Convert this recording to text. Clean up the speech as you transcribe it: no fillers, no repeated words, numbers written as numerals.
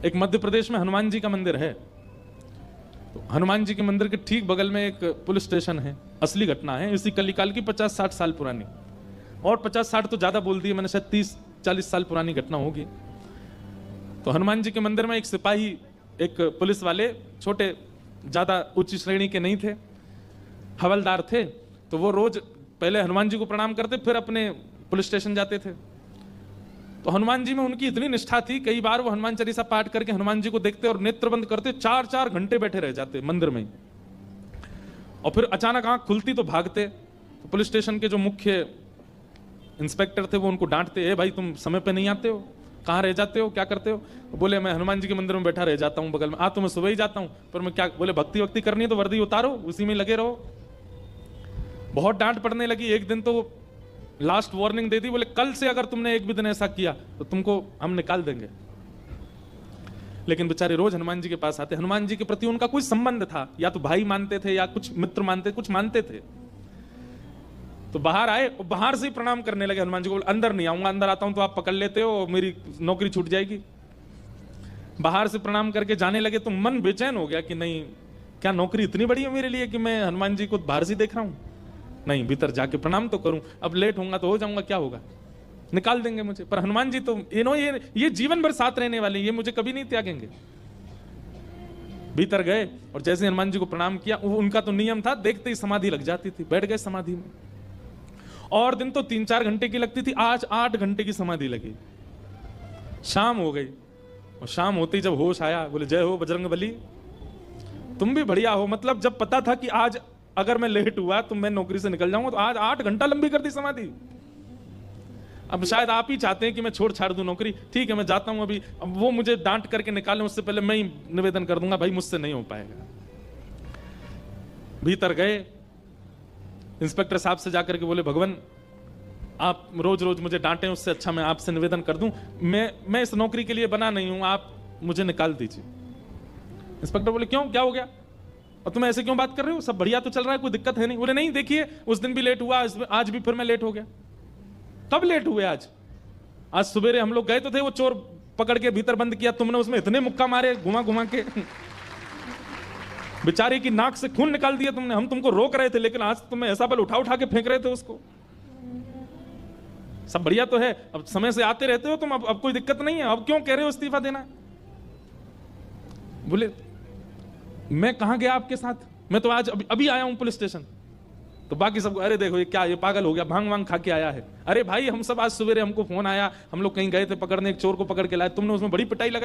एक मध्य प्रदेश में हनुमान जी का मंदिर है, तो हनुमान जी के मंदिर के ठीक बगल में एक पुलिस स्टेशन है। असली घटना है, इसी कलिकाल की 50-60 साल पुरानी, और 50-60 तो ज्यादा बोल दिए मैंने, शायद 30-40 साल पुरानी घटना होगी। तो हनुमान जी के मंदिर में एक सिपाही, एक पुलिस वाले, छोटे, ज्यादा उच्च श्रेणी के नहीं थे, हवलदार थे। तो वो रोज पहले हनुमान जी को प्रणाम करते, फिर अपने पुलिस स्टेशन जाते थे। तो हनुमान जी में उनकी इतनी निष्ठा थी, कई बार वो हनुमान चालीसा पाठ करके हनुमान जी को देखते और नेत्र बंद करते, 4-4 घंटे बैठे रह जाते मंदिर में। और फिर अचानक आंख खुलती तो भागते। तो पुलिस स्टेशन के जो मुख्य इंस्पेक्टर थे वो उनको डांटते, ए भाई तुम समय पे नहीं आते हो, कहाँ रह जाते हो, क्या करते हो? बोले मैं हनुमान जी के मंदिर में बैठा रह जाता हूँ बगल में। तो मैं सुबह ही जाता हूँ, पर मैं क्या, बोले भक्ति वक्ति करनी है तो वर्दी उतारो, उसी में लगे रहो। बहुत डांट पड़ने लगी। एक दिन तो लास्ट वार्निंग दे दी, बोले कल से अगर तुमने एक भी दिन ऐसा किया तो तुमको हम निकाल देंगे। लेकिन बेचारे रोज हनुमान जी के पास आते। हनुमान जी के प्रति उनका कोई संबंध था, या तो भाई मानते थे या कुछ मित्र मानते, कुछ मानते थे। तो बाहर आए और बाहर से ही प्रणाम करने लगे हनुमान जी को। अंदर नहीं आऊंगा, अंदर आता हूं तो आप पकड़ लेते हो, मेरी नौकरी छूट जाएगी। बाहर से प्रणाम करके जाने लगे तो मन बेचैन हो गया कि नहीं, क्या नौकरी इतनी बड़ी है मेरे लिए कि मैं हनुमान जी को बाहर से देख रहा हूं? नहीं, भीतर जाके प्रणाम तो करूं, अब लेट होऊंगा तो हो जाऊंगा, क्या होगा, निकाल देंगे मुझे। पर हनुमान जी तो ये जीवन भर साथ रहने वाले, ये मुझे कभी नहीं त्यागेंगे। भीतर गए और जैसे हनुमान जी को प्रणाम किया, उनका तो नियम था, देखते ही समाधि लग जाती थी, बैठ गए समाधि में। और दिन तो 3-4 घंटे की लगती थी, आज 8 घंटे की समाधि लगी। शाम हो गई और शाम होते ही जब होश आया, बोले जय हो बजरंगबली, तुम भी बढ़िया हो। मतलब जब पता था कि आज अगर मैं लेट हुआ तो मैं नौकरी से निकल जाऊंगा, तो आज 8 घंटा लंबी कर दी समाधि। अब शायद आप ही चाहते हैं कि मैं छोड़ छाड़ दूं नौकरी, ठीक है मैं जाता हूं अभी। अब वो मुझे डांट करके निकालें उससे पहले मैं ही निवेदन कर दूंगा, भाई मुझसे नहीं हो पाएगा। भीतर गए, इंस्पेक्टर साहब से जाकर के बोले, भगवान आप रोज रोज मुझे डांटें, उससे अच्छा मैं आपसे निवेदन कर दूं, मैं इस नौकरी के लिए बना नहीं हूं, आप मुझे निकाल दीजिए। इंस्पेक्टर बोले क्यों, क्या हो गया, और तुम ऐसे क्यों बात कर रहे हो, सब बढ़िया तो चल रहा है, कोई दिक्कत है नहीं? बोले नहीं, देखिए उस दिन भी लेट हुआ, आज भी फिर मैं लेट हो गया। कब लेट हुए? आज सवेरे हम लोग गए तो थे, वो चोर पकड़ के भीतर बंद किया, तुमने उसमें इतने मुक्का मारे घुमा घुमा के, बेचारे की नाक से खून निकाल दिया तुमने। हम तुमको रोक रहे थे, लेकिन आज तुम्हें ऐसा बल उठा उठा के फेंक रहे थे उसको। सब बढ़िया तो है, अब समय से आते रहते हो तुम, अब कोई दिक्कत नहीं है, अब क्यों कह रहे हो इस्तीफा देना? बोले मैं कहां गया आपके साथ, मैं तो आज अभी आया हूं पुलिस स्टेशन। तो बाकी सबको, अरे देखो ये क्या, ये पागल हो गया, भांग वांग खा के आया है। अरे भाई हम सब आज सवेरे, हमको फोन आया, हम लोग कहीं गए थे पकड़ने, एक चोर को पकड़ के लाए, तुमने उसमें बड़ी पिटाई लगाई।